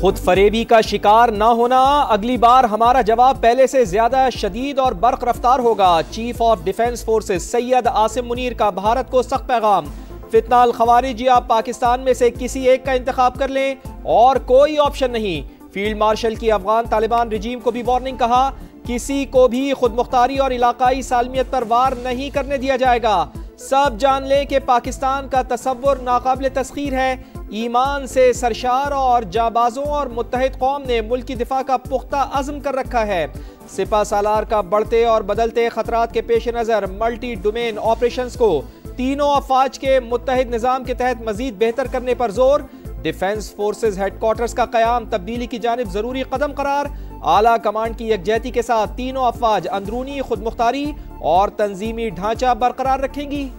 खुद फरेबी का शिकार न होना, अगली बार हमारा जवाब पहले से ज्यादा शदीद और बर्क रफ्तार होगा। Chief of defence forces Syed Asim Munir का भारत को सख्त पैगाम। फितना अल खवारिज, आप पाकिस्तान में से किसी एक का इंतखाब कर लें और कोई ऑप्शन नहीं। फील्ड मार्शल की अफगान तालिबान रिजीम को भी वार्निंग, कहा किसी को भी खुद मुख्तारी और इलाकाई सालमियत पर वार नहीं करने दिया जाएगा। सब जान लें कि पाकिस्तान का तसव्वुर नाकाबिल तस्खीर है। ईमान से सरशार और जाबाजों और मुत्तहिद कौम ने मुल्क की दिफा का पुख्ता अज़्म कर रखा है। सिपा सालार का बढ़ते और बदलते खतरात के पेश नज़र मल्टी डोमेन ऑपरेशंस को तीनों अफवाज के मुत्तहिद निज़ाम के तहत मजीद बेहतर करने पर जोर। डिफेंस फोर्सेज हेडक्वार्टर्स का क़याम तब्दीली की जानिब ज़रूरी कदम करार। आला कमांड की यकजहती के साथ तीनों अफवाज अंदरूनी खुद मुख्तारी और तंजीमी ढांचा बरकरार रखेंगी।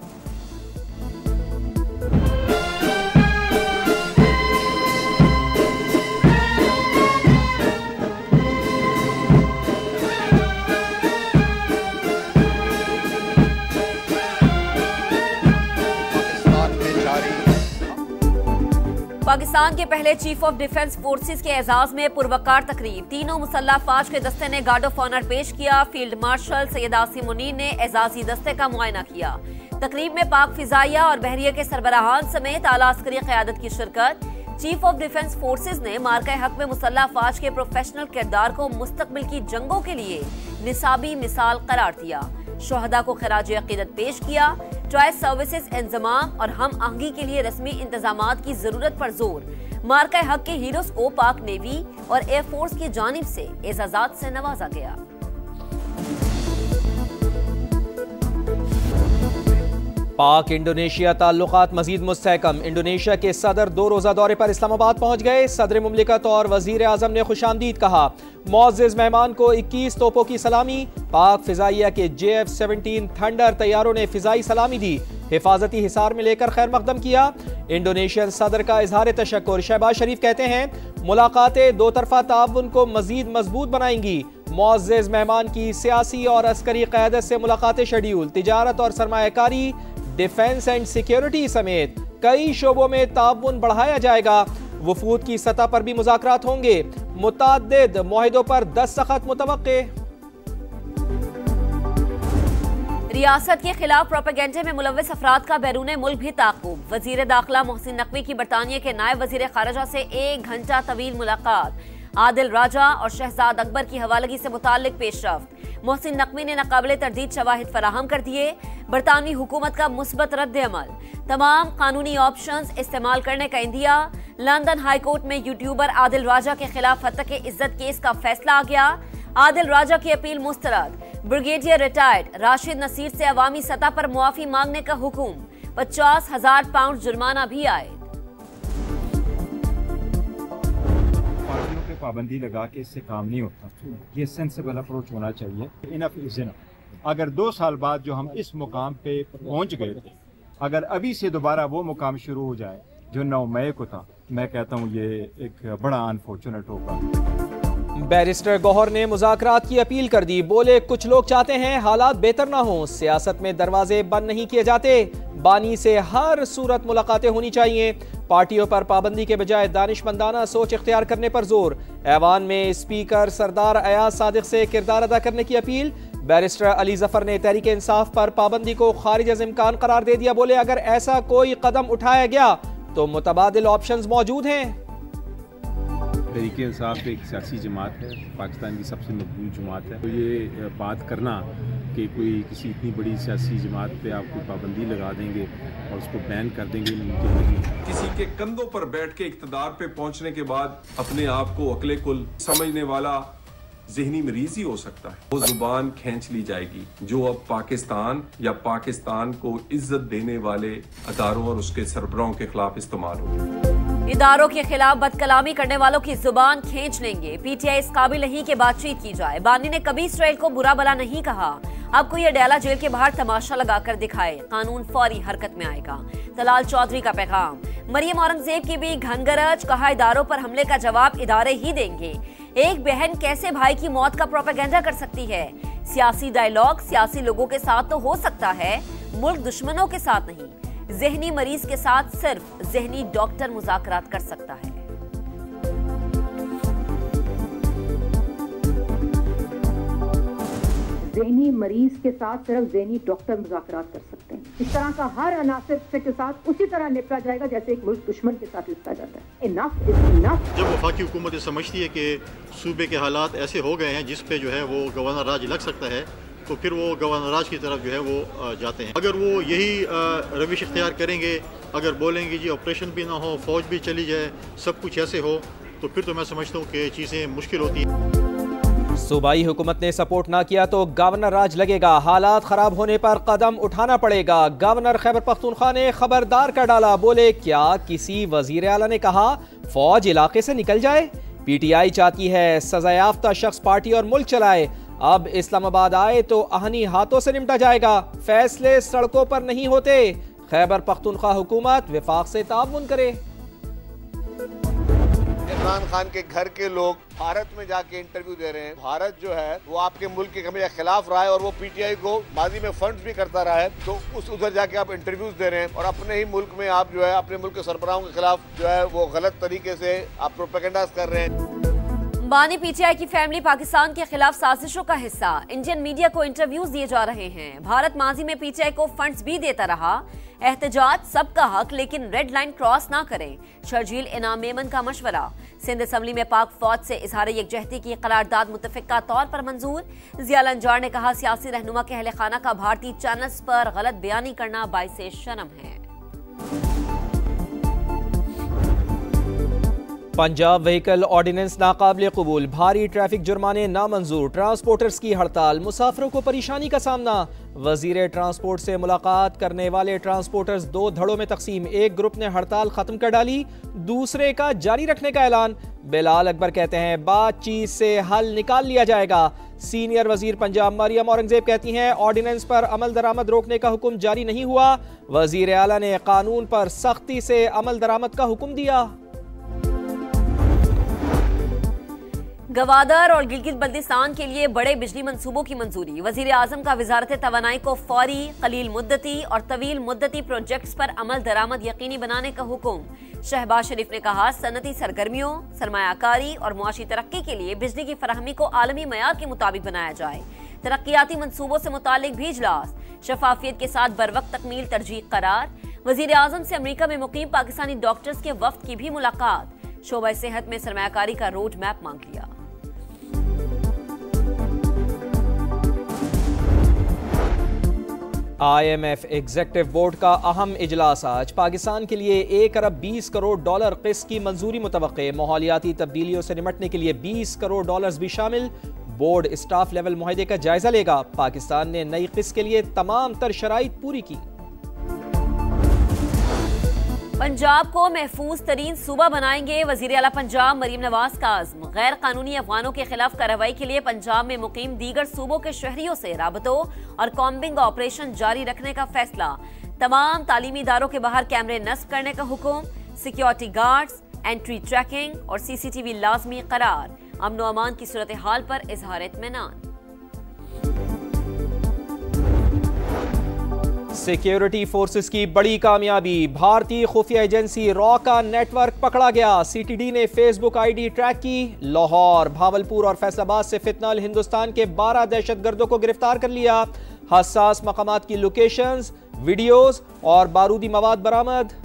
पाकिस्तान के पहले चीफ ऑफ डिफेंस फोर्सेस के एजाज में पुरवकार तकरीब। तीनों मुसल्लह अफवाज के दस्ते ने गार्ड ऑफ ऑनर पेश किया। फील्ड मार्शल सैयद आसिम मुनीर ने एजाजी दस्ते का मुआयना किया। तकरीब में पाक फिजाइया और बहरिया के सरबराहान समेत आला अस्करी क़यादत की शिरकत। चीफ ऑफ डिफेंस फोर्सेस ने मार्का हक में मुसल्लह अफवाज के प्रोफेशनल किरदार को मुस्तकबिल की जंगों के लिए निसाबी मिसाल करार दिया। शोहदा को खराज अकीदत पेश किया। चॉइस सर्विसेज इंतजाम और हम आहंगी के लिए रस्मी इंतजामात की जरूरत पर जोर। मार्का हक के हीरोज को पाक नेवी और एयरफोर्स की जानिब से एजाजात से नवाजा गया। पाक इंडोनेशिया ताल्लुकात मजीद मुस्तहकम। इंडोनेशिया के सदर 2 रोजा दौरे पर इस्लामाबाद पहुंच गए। सदर मुमलिकत और वजीर आजम ने खुशामदीद कहा। मुअज़्ज़िज़ मेहमान को 21 तोपों की सलामी। पाक फिजाइया के JF-17 थंडर तैयारों ने फिजाई सलामी दी। हिफाजती हिसार में लेकर खैर मकदम किया। इंडोनेशियन सदर का इजहार तशक्कुर। शहबाज शरीफ कहते हैं मुलाकातें दो तरफा ताउन को मजीद मजबूत बनाएंगी। मुअज़्ज़िज़ मेहमान की सियासी और अस्करी क़यादत से मुलाकातें शेड्यूल। तिजारत और सरमायाकारी, डिफेंस एंड सिक्योरिटी समेत कई शोबों में ताउन बढ़ाया जाएगा। वफूद की सतह पर भी मुज़ाकरात होंगे। मुतअद्दिद मुआहिदों पर दस्तखत मुतवक्के। रियासत के खिलाफ प्रोपेगेंडे में मुलव्वस अफराद का बैरून मुल्क भी ताक़ुब। वजीर दाखिला मोहसिन नकवी की बरतानिया के नायब वजीर खारजा से 1 घंटा तवील मुलाकात। आदिल राजा और शहजाद अकबर की हवालगी से मुताल्लिक पेशरफ्त। मोहसिन नकवी ने नाकाबिले तरदीद शवाहिद फराहम कर दिए। बरतानवी हुकूमत का मुस्बत रद्द अमल। तमाम कानूनी ऑप्शंस इस्तेमाल करने का इंदिया। लंदन हाई कोर्ट में यूट्यूबर आदिल राजा के खिलाफ हत्या इज्जत केस का फैसला आ गया। आदिल राजा की अपील मुस्तरद। ब्रिगेडियर रिटायर्ड राशिद नसीर से अवामी सतह पर मुआफी मांगने का हुक्म। 50,000 पाउंड जुर्माना भी आए। पार्टियों पे पाबंदी लगा के इससे काम नहीं होता। ये सेंसिबल अप्रोच होना चाहिए। Enough is enough. अगर 2 साल बाद जो हम इस मुकाम पे पहुंच गए थे, अगर अभी से दोबारा वो मुकाम शुरू हो जाए जो 9 मई को था, मैं कहता हूँ ये एक बड़ा अनफॉर्चुनेट होगा। बैरिस्टर गौहर ने मुज़ाकरात की अपील कर दी। बोले कुछ लोग चाहते हैं हालात बेहतर ना हो। सियासत में दरवाजे बंद नहीं किए जाते। बानी से हर सूरत मुलाकातें होनी चाहिए। पार्टियों पर पाबंदी के बजाय दानिशमंदाना सोच इख्तियार करने पर जोर। ऐवान में स्पीकर सरदार अयाज सादिक से किरदार अदा करने की अपील। बैरिस्टर अली जफर ने तहरीक इंसाफ पर पाबंदी को खारिज अज़ इम्कान करार दे दिया। बोले अगर ऐसा कोई कदम उठाया गया तो मुतबादिल ऑप्शंस मौजूद हैं। तहरीक इंसाफ एक सियासी जमात है, पाकिस्तान की सबसे मजबूत जमात है। तो ये बात करना कि कोई किसी इतनी बड़ी सियासी जमात पे आप कोई पाबंदी लगा देंगे और उसको बैन कर देंगे, मुमकिन नहीं। किसी के कंधों पर बैठ के इक़्तिदार पे पहुंचने के बाद अपने आप को अकले कुल समझने वाला ज़हनी मरीज ही हो सकता है। वो जुबान खींच ली जाएगी जो अब पाकिस्तान या पाकिस्तान को इज्जत देने वाले अदारों और उसके सरबराहों के खिलाफ इस्तेमाल होगी। इदारों के खिलाफ बदकलामी करने वालों की जुबान खींच लेंगे। पीटीआई इस काबिल नहीं कि बातचीत की जाए। बानी ने कभी इसराइल को बुरा भला नहीं कहा। अब कोई अडयाला जेल के बाहर तमाशा लगाकर दिखाए, कानून फौरी हरकत में आएगा। तलाल चौधरी का पैगाम। मरियम औरंगजेब की भी घनगरज, कहा इदारों पर हमले का जवाब इदारे ही देंगे। एक बहन कैसे भाई की मौत का प्रोपेगेंडा कर सकती है? सियासी डायलॉग सियासी लोगों के साथ तो हो सकता है, मुल्क दुश्मनों के साथ नहीं, ज़हनी मरीज के साथ सिर्फ ज़हनी डॉक्टर मुज़ाकरात कर सकता है। ज़हनी मरीज के साथ सिर्फ ज़हनी डॉक्टर मुज़ाकरात कर सकते हैं। इस तरह का हर अनासर के साथ उसी तरह निपटा जाएगा जैसे एक मुल्क दुश्मन के साथ निपटा जाता है। Enough is enough. जब वफाकी हुकूमत समझती है कि सूबे के हालात ऐसे हो गए हैं जिस पे जो है वो गवर्नर राज लग सकता है, तो फिर वो गवर्नर राज की तरफ जो है वो जाते हैं। अगर वो यही रविश इख्तियार करेंगे, अगर बोलेंगे जी ऑपरेशन भी ना हो, फौज भी चली जाए, सब कुछ ऐसे हो, तो फिर तो मैं समझता हूँ कि चीज़ें मुश्किल होती हैं। सूबाई हुकूमत ने सपोर्ट ना किया तो गवर्नर राज लगेगा, हालात खराब होने पर कदम उठाना पड़ेगा। गवर्नर खैबर पख्तूनख्वा ने खबरदार कर डाला, बोले क्या किसी वजीर आला ने कहा फौज इलाके से निकल जाए? PTI चाहती है सजायाफ्ता शख्स पार्टी और मुल्क चलाए, अब इस्लामाबाद आए तो आहनी हाथों से निपटा जाएगा, फैसले सड़कों पर नहीं होते। खैबर पख्तूनख्वा हुकूमत विफाक से ताउन करे। इमरान खान के घर के लोग भारत में जाके इंटरव्यू दे रहे हैं। भारत जो है वो आपके मुल्क के हमेशा खिलाफ रहा है और वो PTI को माजी में फंड्स भी करता रहा है, तो उधर जाके आप इंटरव्यूज दे रहे हैं और अपने ही मुल्क में आप जो है अपने मुल्क के सरबराहों के खिलाफ जो है वो गलत तरीके से आप प्रोपेगेंडा कर रहे हैं। बानी PTI की फैमिली पाकिस्तान के खिलाफ साजिशों का हिस्सा, इंडियन मीडिया को इंटरव्यूज दिए जा रहे हैं। भारत माजी में PTI को फंड्स भी देता रहा। एहतजाज सबका हक, लेकिन रेड लाइन क्रॉस ना करें, शर्जील इनाम मेमन का मशवरा। सिंध असम्बली में पाक फौज से इजहार यकजहती की करारदाद मुतफिका तौर पर मंजूर। जिया लंजार ने कहा सियासी रहनुमा के अहले खाना का भारतीय चैनल्स पर गलत बयानी करना बाइसे शर्म है। पंजाब व्हीकल ऑर्डिनेंस नाकाबिल कबूल, भारी ट्रैफिक जुर्माने नामंजूर, ट्रांसपोर्टर्स की हड़ताल, मुसाफिरों को परेशानी का सामना। वजीर ट्रांसपोर्ट से मुलाकात करने वाले ट्रांसपोर्टर्स 2 धड़ों में तकसीम, एक ग्रुप ने हड़ताल खत्म कर डाली, दूसरे का जारी रखने का ऐलान। बिलाल अकबर कहते हैं बातचीत से हल निकाल लिया जाएगा। सीनियर वजीर पंजाब मरियम औरंगजेब कहती हैं ऑर्डिनेंस पर अमल दरामद रोकने का हुक्म जारी नहीं हुआ, वजीर आला ने कानून पर सख्ती से अमल दरामद का हुक्म दिया। गवादर और गिलगित बल्तिस्तान के लिए बड़े बिजली मंसूबों की मंजूरी। वजीर आजम का वजारत तवानाई को फौरी, कलील मुद्दती और तवील मुद्दती प्रोजेक्ट्स पर अमल दरामद यकीनी बनाने का हुक्म। शहबाज शरीफ ने कहा सनती सरगर्मियों, सरमायाकारी और मुआशी तरक्की के लिए बिजली की फराहमी को आलमी मयार के मुताबिक बनाया जाए। तरक्याती मंसूबों से मुतालिक भी इजलास, शफाफियत के साथ बरवक्त तकमील तरजीह करार। वजीर आजम से अमरीका में मुकीम पाकिस्तानी डॉक्टर्स के वफ्द की भी मुलाकात। शोबा सेहत में सरमायाकारी का रोड मैप मांग लिया। IMF एग्जेक्टिव बोर्ड का अहम इजलास आज, पाकिस्तान के लिए 1 अरब 20 करोड़ डॉलर किस्त की मंजूरी मुतवक्के, माहौलियाती तब्दीलियों से निपटने के लिए 20 करोड़ डॉलर्स भी शामिल। बोर्ड स्टाफ लेवल मुआहदे का जायजा लेगा। पाकिस्तान ने नई किस्त के लिए तमाम तर शराइत पूरी की। पंजाब को महफूज तरीन सूबा बनाएंगे, वजीर आला पंजाब मरीम नवाज का आज़्म। गैर कानूनी अफगानों के खिलाफ कार्रवाई के लिए पंजाब में मुकीम दीगर सूबों के शहरियों से राबतों और कॉम्बिंग ऑपरेशन जारी रखने का फैसला। तमाम तालीमी इदारों के बाहर कैमरे नस्ब करने का हुक्म। सिक्योरिटी गार्ड्स, एंट्री ट्रैकिंग और CCTV लाजमी करार। अमन व अमान की सूरत हाल पर इजहार इत्मीनान। सिक्योरिटी फोर्सेस की बड़ी कामयाबी, भारतीय खुफिया एजेंसी रॉ का नेटवर्क पकड़ा गया। CTD ने फेसबुक ID ट्रैक की। लाहौर, भावलपुर और फैसलाबाद से फितनल हिंदुस्तान के 12 दहशतगर्दों को गिरफ्तार कर लिया। हसास मकामात की लोकेशंस, वीडियोस और बारूदी मवाद बरामद।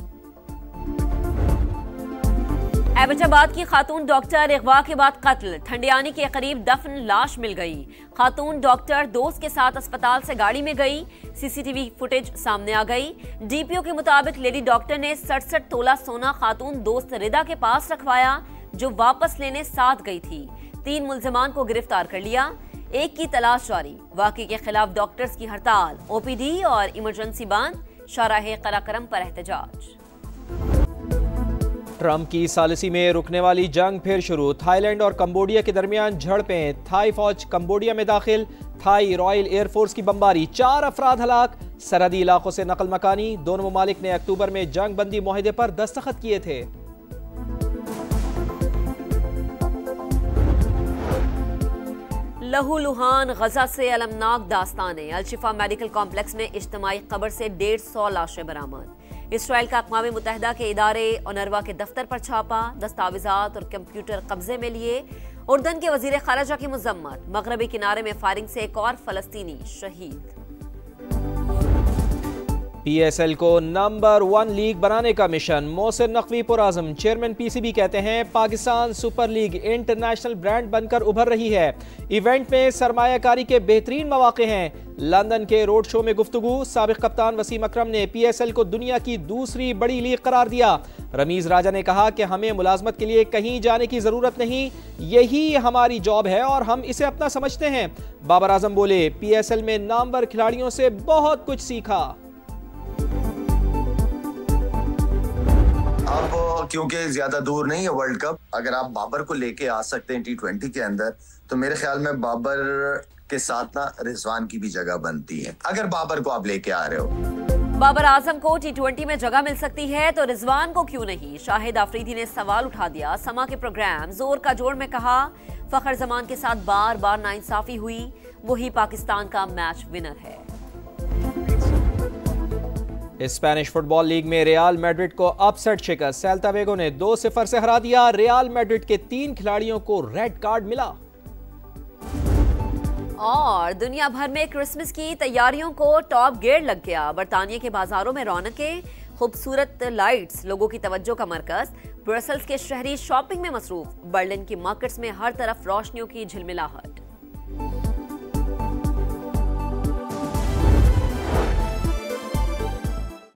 एबटाबाद की खातून डॉक्टर अगवा के बाद कत्ल, ठंडियानी के करीब दफन लाश मिल गई। खातून डॉक्टर दोस्त के साथ अस्पताल से गाड़ी में गई। CCTV फुटेज सामने आ गई। DPO के मुताबिक लेडी डॉक्टर ने 67 तोला सोना खातून दोस्त रिदा के पास रखवाया, जो वापस लेने साथ गई थी। 3 मुल्जिमान को गिरफ्तार कर लिया, एक की तलाश जारी। वाकई के खिलाफ डॉक्टर्स की हड़ताल, OPD और इमरजेंसी बंद, शाहराह कराकरम पर एहतजाज। ट्रंप की सालिसी में रुकने वाली जंग फिर शुरू, थाईलैंड और कंबोडिया के दरमियान झड़पें। थाई फौज कंबोडिया में दाखिल, थाई रॉयल एयरफोर्स की बमबारी, 4 अफराद हलाक। सरहदी इलाकों से नकल मकानी, दोनों ममालिक ने अक्टूबर में जंग बंदी मुआहदे पर दस्तखत किए थे। लहूलुहान गजा से अलमनाक दास्तानें। अल-शिफा मेडिकल कॉम्प्लेक्स में इज्तिमाई कब्र से 150 लाशें बरामद। इसराइल का अक़वाम मुत्तहिदा के इदारे ओनरवा के दफ्तर पर छापा, दस्तावेजात और कंप्यूटर कब्जे में लिए। उर्दन के वजीर खारजा की मजम्मत। मगरबी किनारे में फायरिंग से एक और फलस्तीनी शहीद। PSL को नंबर 1 लीग बनाने का मिशन। मोहसिन नकवी पुरआज़म, चेयरमैन PCB, कहते हैं Pakistan super league international brand बनकर उभर रही है। इवेंट में सरमायाकारी के बेहतरीन मौके हैं। लंदन के रोड शो में गुफ्तगू। साबिक कप्तान वसीम अकरम ने PSL को दुनिया की दूसरी बड़ी लीग करार दिया। रमीज राजा ने कहा कि हमें मुलाजमत के लिए कहीं जाने की जरूरत नहीं, यही हमारी जॉब है और हम इसे अपना समझते हैं। बाबर आजम बोले, PSL में नामवर खिलाड़ियों से बहुत कुछ सीखा। अब क्योंकि ज्यादा दूर नहीं है वर्ल्ड कप, अगर आप बाबर को लेके आ सकते हैं T20 के अंदर, तो मेरे ख्याल में बाबर के साथ ना रिजवान की भी जगह बनती है। अगर बाबर को आप लेके आ रहे हो। बाबर आजम को T20 में जगह मिल सकती है तो रिजवान को क्यों नहीं? शाहिद आफरीदी ने सवाल उठा दिया। समा के प्रोग्राम जोर का जोड़ में कहा, फखर जमान के साथ बार बार नाइंसाफी हुई, वही पाकिस्तान का मैच विनर है। स्पेनिश फुटबॉल लीग में रियल मैड्रिड को अपसेट शिकस्त। सेल्ता विगो ने 2-0 से हरा दिया। रियल मैड्रिड के 3 खिलाड़ियों को रेड कार्ड मिला। और दुनिया भर में क्रिसमस की तैयारियों को टॉप गियर लग गया। बरतानिया के बाजारों में रौनकें, खूबसूरत लाइट्स लोगों की तवज्जो का मरकज। ब्रसेल्स के शहरी शॉपिंग में मसरूफ। बर्लिन की मार्केट्स में हर तरफ रोशनियों की झिलमिलाहट।